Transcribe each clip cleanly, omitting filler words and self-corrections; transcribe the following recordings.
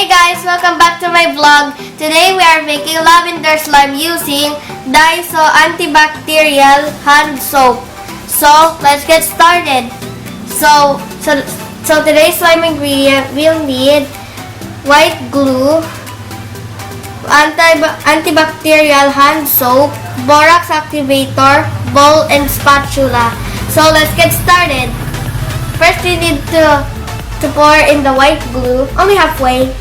Hey guys, welcome back to my vlog. Today we are making lavender slime using Daiso Anti-Bacterial Hand Soap. So let's get started. So today's slime ingredient, we'll need white glue, antibacterial hand soap, borax activator, bowl, and spatula. So let's get started. First we need to pour in the white glue, only halfway.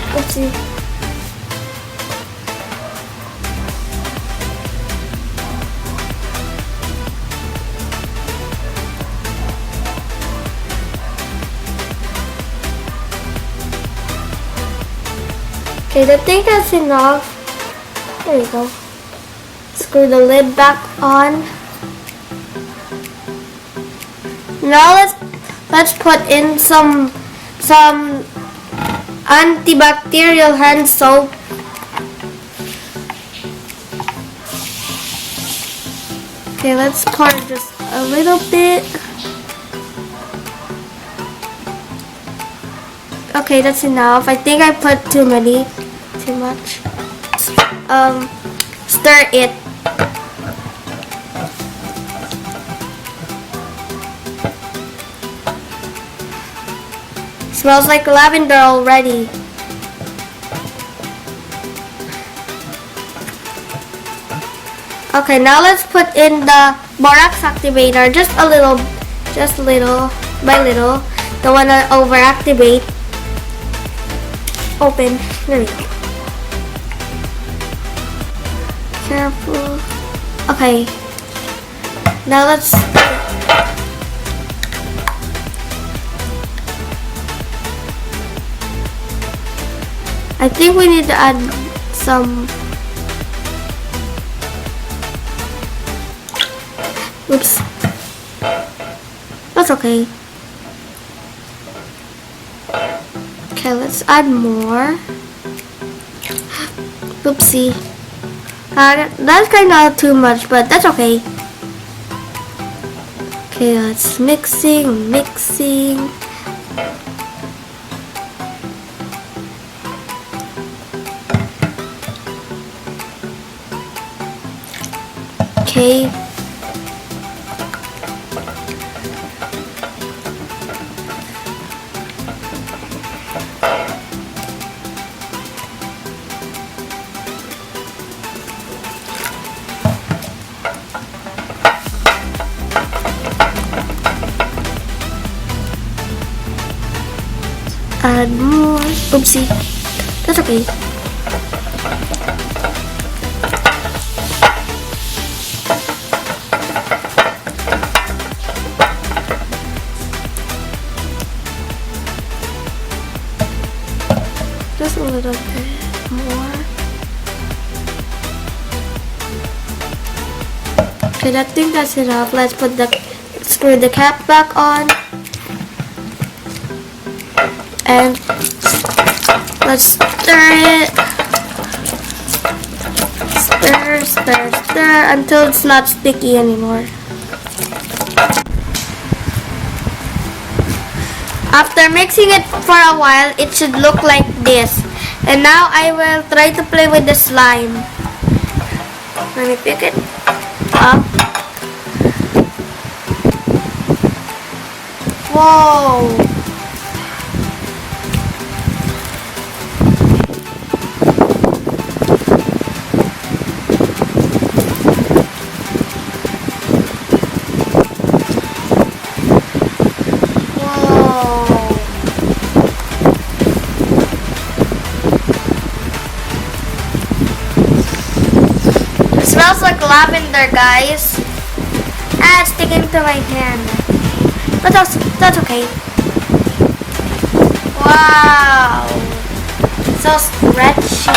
Oopsie. Okay, I think that's enough. There we go. Screw the lid back on. Now let's put in some antibacterial hand soap. Okay, let's pour just a little bit. Okay, that's enough. I think I put too much. Stir it. Smells like lavender already. Okay, now let's put in the borax activator, just little by little. Don't want to overactivate. Open. There we go. Careful. Okay. Now let's. I think we need to add some. Oops. That's okay. Okay, let's add more. Oopsie. That's kind of too much, but that's okay. Okay, let's mixing. Okay. Add more. Oopsie. That's okay. Just a little bit more. Okay, I think that's enough. Let's screw the cap back on. And let's stir it. Stir until it's not sticky anymore. After mixing it for a while, it should look like this. And now I will try to play with the slime. Let me pick it up. Whoa! Smells like lavender, guys. It's sticking to my hand. But that's okay. Wow. So stretchy.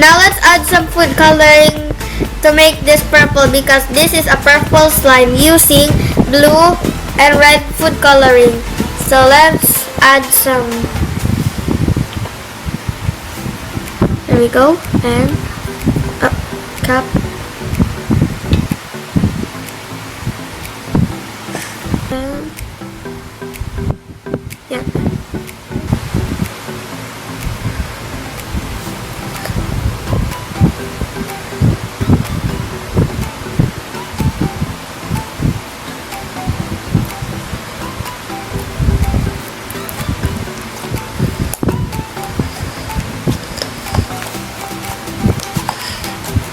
Now let's add some food coloring to make this purple because this is a purple slime using blue and red food coloring. So let's add some. There we go. And up, cap. And yeah.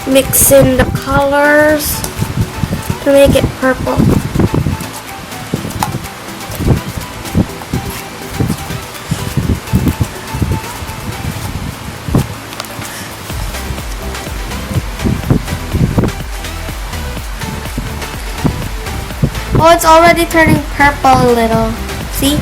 Mix in the colors to make it purple. Oh, it's already turning purple a little. See?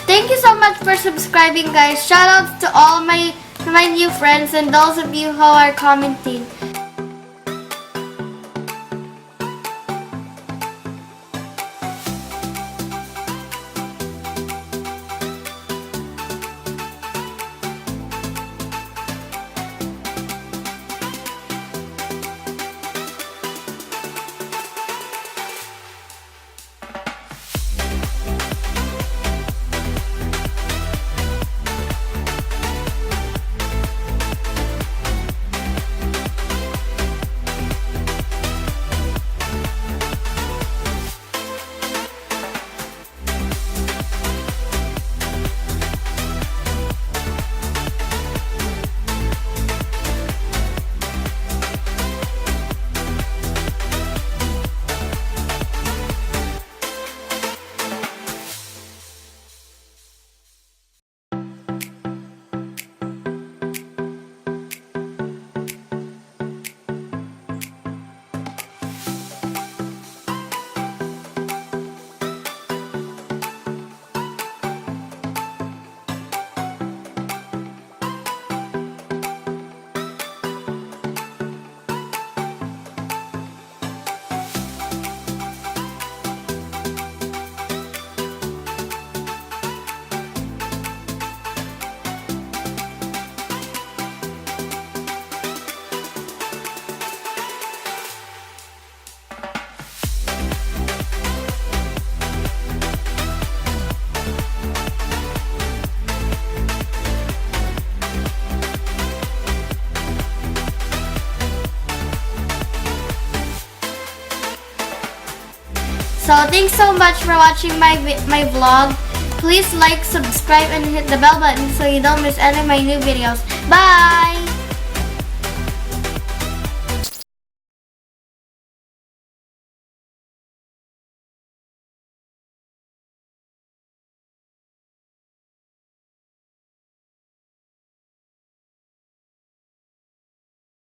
Thank you so much for subscribing, guys. Shout out to all my new friends and those of you who are commenting. So thanks so much for watching my vlog. Please like, subscribe, and hit the bell button so you don't miss any of my new videos. Bye!